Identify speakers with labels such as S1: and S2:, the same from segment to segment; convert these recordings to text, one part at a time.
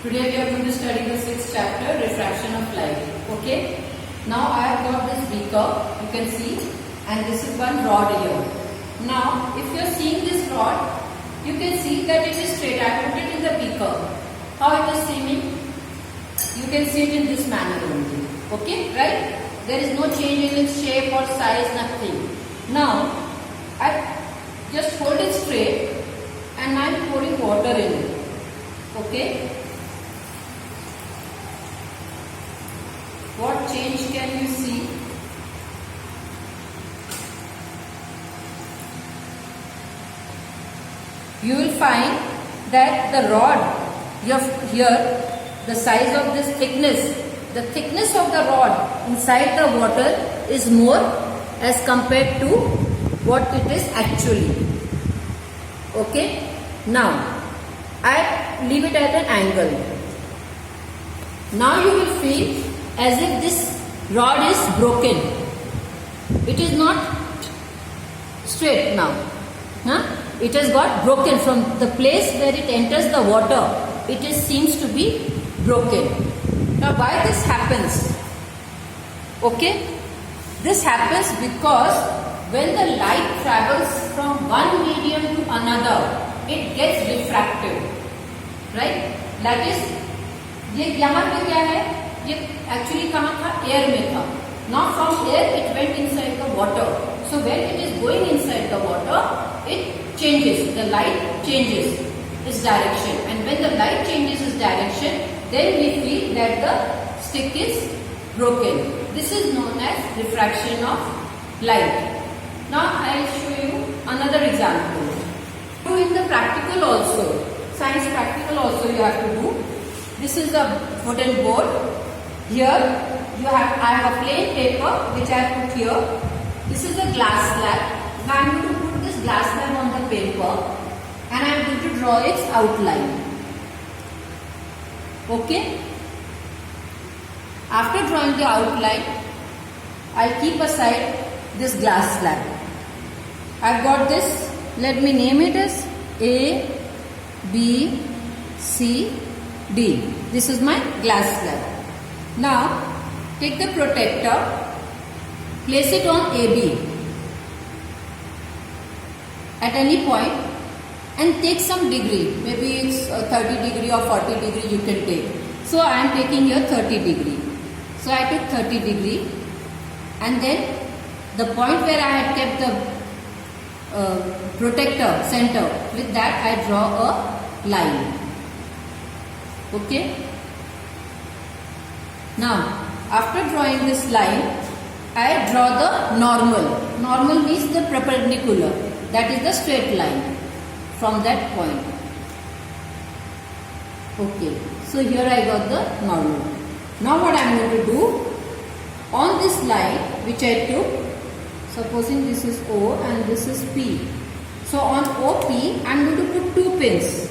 S1: Today we are going to study the 6th chapter, refraction of light. Okay. Now I have got this beaker, you can see, and this is one rod here. Now if you are seeing this rod, you can see that it is straight. I put it in the beaker. How it is seeming? You can see it in this manner only. Okay, right? There is no change in its shape or size, nothing. Now I just hold it straight and I am pouring water in it. Okay. What change can you see? You will find that the rod here, the size of this thickness, the thickness of the rod inside the water is more as compared to what it is actually. Okay. Now I leave it at an angle. Now you will feel as if this rod is broken. It is not straight now. It has got broken from the place where it enters the water. It seems to be broken. Now why this happens? Okay, this happens because when the light travels from one medium to another, it gets refracted, right? That is, ये यहाँ पे क्या है? ये actually कहाँ था? Air में था. Now from air it went inside the water. So when it is going inside the water, it changes. The light changes its direction, and when the light changes its direction, then we feel that the stick is broken. This is known as refraction of light. Now I will show you another example. Do in the practical also, science practical also you have to do. This is a wooden board. Here I have a plain paper which I have put here. This is a glass slab. Now I am going to put this glass slab on the paper and I am going to draw its outline. Okay. After drawing the outline, I will keep aside this glass slab. I have got this. Let me name it as A, B, C, D. This is my glass slab. Now take the protector, place it on AB at any point and take some degree. Maybe it's 30 degree or 40 degree you can take. So I am taking here 30 degree. So I took 30 degree, and then the point where I had kept the protector center, with that I draw a line. Okay. Now after drawing this line, I draw the normal. Normal means the perpendicular, that is the straight line from that point. Okay, so here I got the normal. Now what I am going to do, on this line which I took, supposing this is O and this is P. So on OP I am going to put 2 pins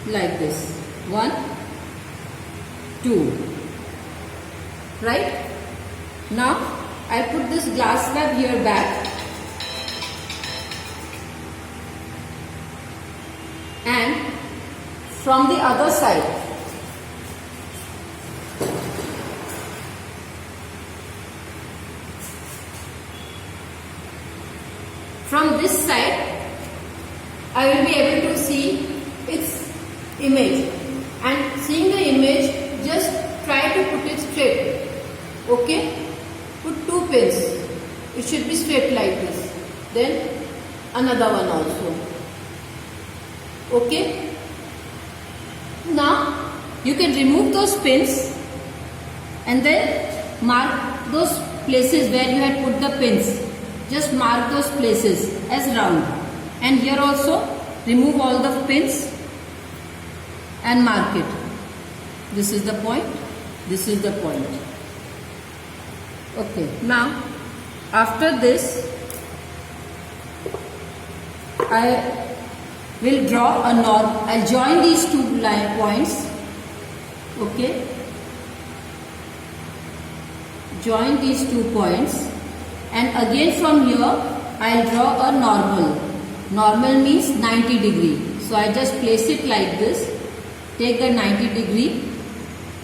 S1: like this. 1, 2. Right? Now I put this glass slab here back, and from the other side, from this side, I will be able to see its image, and seeing the image, just try to put it straight. Okay, put 2 pins. It should be straight like this. Then another one also. Okay. Now you can remove those pins and then mark those places where you had put the pins. Just mark those places as round, and here also remove all the pins and mark it. This is the point. This is the point. Okay. Now after this, I will draw a norm. I'll join these 2 line points. Okay. Join these 2 points, and again from here I'll draw a normal. Normal means 90 degree. So I just place it like this take the 90 degree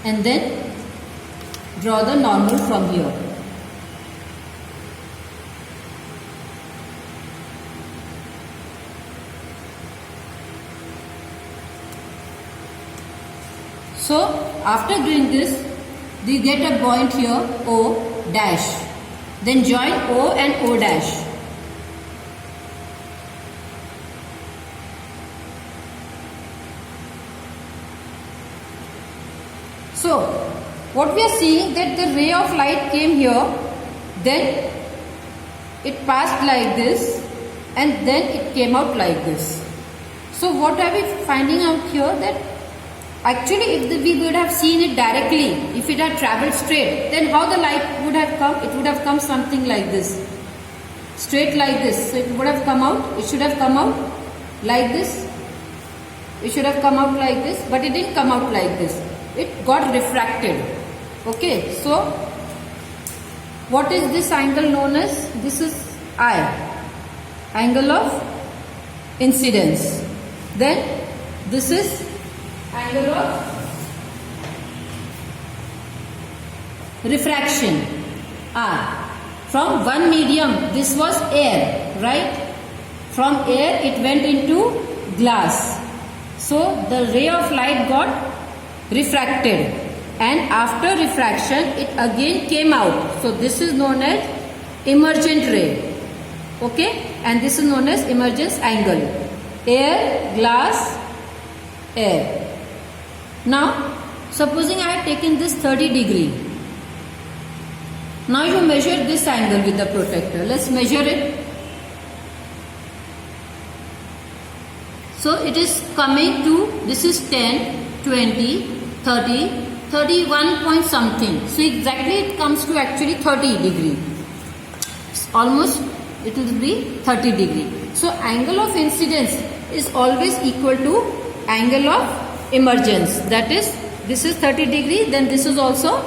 S1: and then draw the normal from here. So after doing this, we get a point here O dash. Then join O and O dash. So what we are seeing, that the ray of light came here, then it passed like this and then it came out like this. So what are we finding out here, that actually if we would have seen it directly, if it had travelled straight, then how the light would have come? It would have come something like this, straight like this. So it would have come out, it should have come out like this, it should have come out like this, but it didn't come out like this. It got refracted. Okay, so what is this angle known as? This is I, angle of incidence. Then this is angle of refraction, R. From one medium, this was air, right? From air it went into glass. So the ray of light got refracted, and after refraction it again came out. So this is known as emergent ray. Okay, and this is known as emergence angle. Air, glass, air. Now supposing I have taken this 30 degree. Now you measure this angle with the protractor. Let's measure it. So it is coming to, this is 10, 20, 30, 31 point something. So exactly it comes to actually 30 degree. Almost it will be 30 degree. So angle of incidence is always equal to angle of emergence. That is, this is 30 degree, then this is also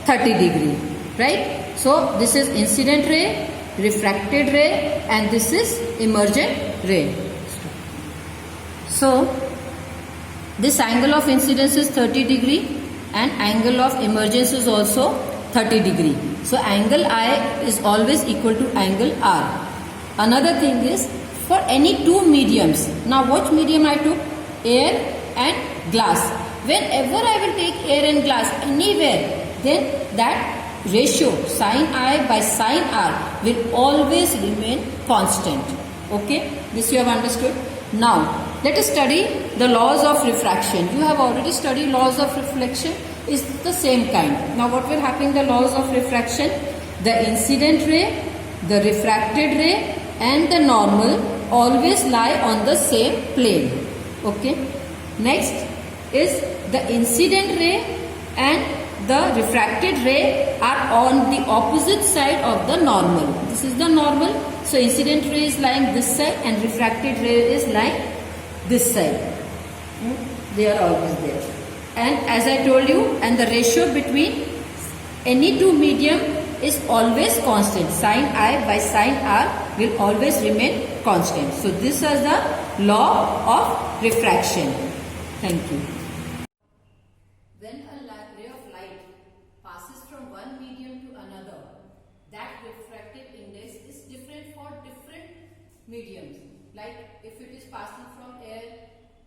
S1: 30 degree. Right? So this is incident ray, refracted ray, and this is emergent ray. So this angle of incidence is 30 degree and angle of emergence is also 30 degree. So angle I is always equal to angle R. Another thing is, for any two mediums, now what medium I took? Air and glass. Whenever I will take air and glass anywhere, then that ratio sin I by sin R will always remain constant. Okay, this you have understood. Now let us study the laws of refraction. You have already studied laws of reflection, is the same kind. Now what will happen in the laws of refraction? The incident ray, the refracted ray and the normal always lie on the same plane. Okay. Next is the incident ray and the refracted ray are on the opposite side of the normal. This is the normal. So incident ray is lying this side and refracted ray is lying this side. They are always there. And as I told you, and the ratio between any two medium is always constant. Sin I by sin R will always remain constant. So this is the law of refraction. Thank you. When a ray of light passes from one medium to another, that refractive index is different for different mediums. Like if it is passing from air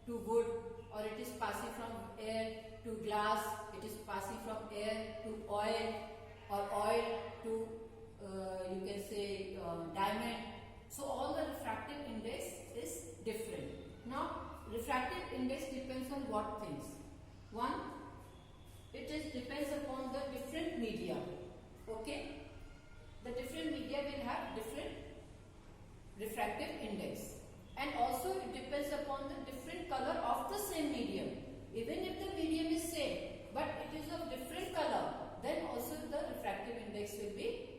S1: to wood, or it is passing from air to glass, it is passing from air to oil, or oil to you can say diamond. So all the refractive index is different. Now refractive index depends on what things? One, it depends upon the different media. Okay, the different media will have different refractive index, and also it depends upon the different color of the same medium. Even if the medium is same but it is of different color, then also the refractive index will be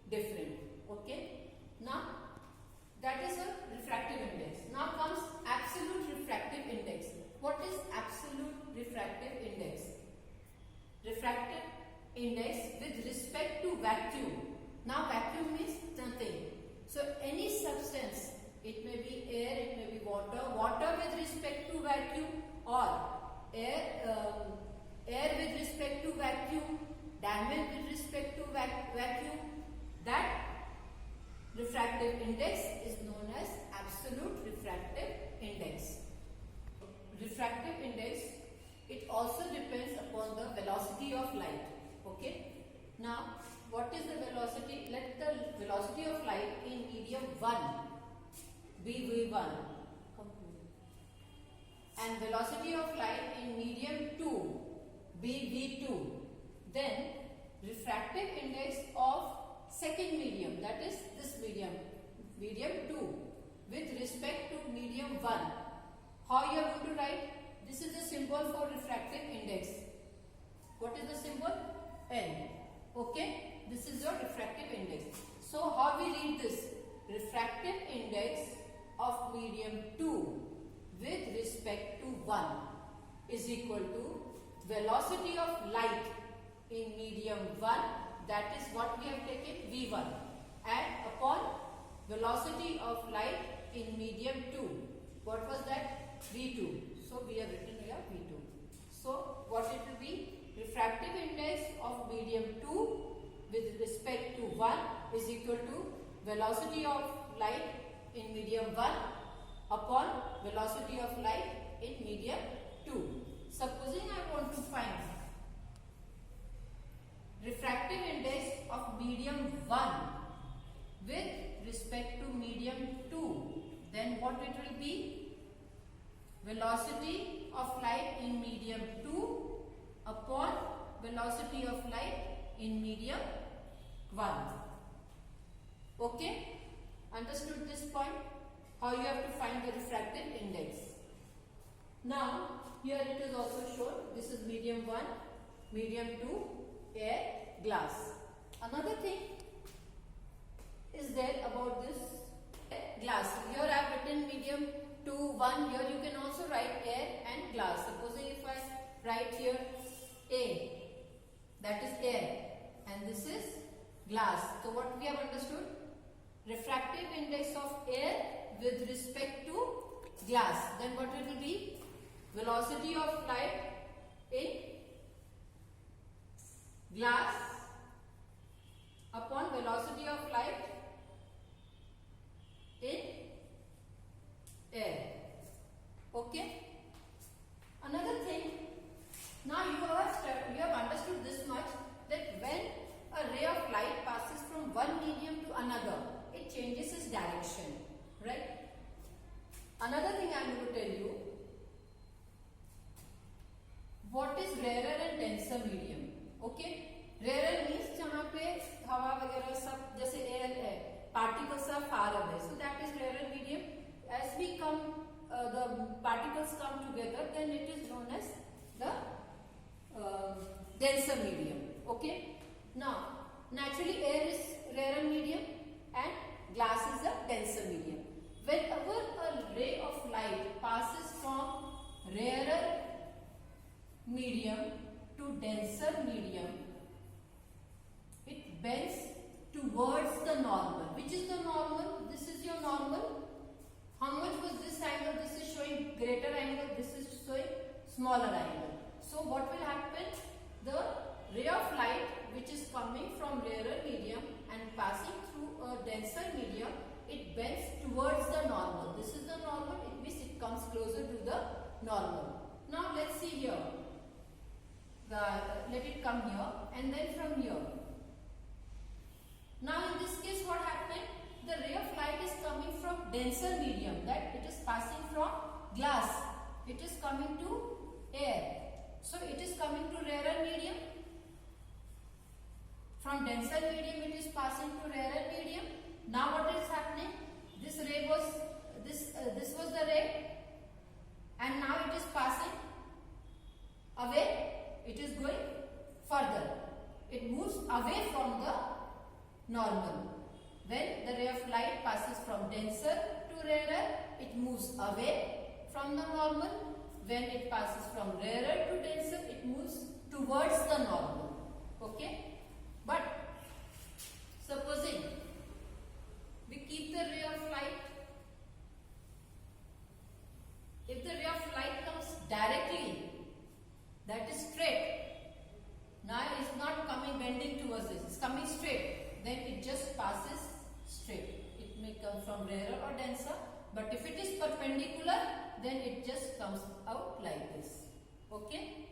S1: different. Okay, now that is a refractive index. Now comes absolute refractive index. What is absolute refractive index? Refractive index with respect to vacuum. Now vacuum means nothing. So any substance, it may be air, it may be water, water with respect to vacuum, or air with respect to vacuum, diamond with respect to vacuum, that refractive index is known as absolute refractive index. Refractive index, it also depends upon the velocity of light. Okay. Now, what is the velocity? Let the velocity of light in medium 1 be v1 and velocity of light in medium 2 be v2. Then refractive index of second medium, that is this medium 2 with respect to medium 1. How you are going to write? This is the symbol for refractive index. What is the symbol? N. Okay, this is your refractive index. So how we read this? Refractive index of medium 2 with respect to 1 is equal to velocity of light in medium 1, that is what we have taken v1, and upon velocity of light in medium 2. What was that? v2. So we have written here v2. So what it will be? Refractive index of medium 2 with respect to 1 is equal to velocity of light in medium 1 upon velocity of light in medium 2. Supposing I want to find refractive index of medium 1 with respect to medium 2, then what it will be? Velocity of light in medium 2 upon velocity of light in medium 1. Okay? Understood this point? How you have to find the refractive index. Now, here it is also shown. This is medium 1, medium 2, air, glass. Another thing is there about this glass. Here I have written medium 2, 1. Here you can also write air and glass. Supposing if I write here A, that is air, and this is glass. So what we have understood? Refractive index of air with respect to glass. Then what it will be? Velocity of light in glass upon velocity of light in air. Okay. Another thing. Now you have understood this much, that when a ray of light passes from one medium to another, it changes its direction, right? Another thing I am going to tell you, what is rarer and denser medium. Okay, rarer means जहाँ पे हवा वगैरह सब जैसे air है, particles are far away, so that is rarer medium. As we come, the particles come together, then it is known as the denser medium. Okay. Now, naturally air is rarer medium and glass is a denser medium. Whenever a ray of light passes from rarer medium to denser medium, it bends towards the normal. Which is the normal? This is your normal. How much was this angle? This is showing greater angle. This is showing smaller angle. So what will happen? The ray of light which is coming from rarer medium and passing through a denser medium, it bends towards the normal. This is the normal. It means it comes closer to the normal. Now let's see here. Let it come here and then from here. Now in this case what happened? The ray of light is coming from denser medium, that it is passing from glass. It is coming to air. So it is coming to rarer medium. From denser medium it is passing to rarer medium. Now what is happening? This ray was, this was the ray, and now it is passing away. It is going further. It moves away from the normal. When the ray of light passes from denser to rarer, it moves away from the normal. When it passes from rarer to denser, it moves towards the normal. Okay? But supposing we keep the ray of light, if the ray of light comes directly not coming bending towards this, it's coming straight, then it just passes straight. It may come from rarer or denser, but if it is perpendicular, then it just comes out like this. Okay.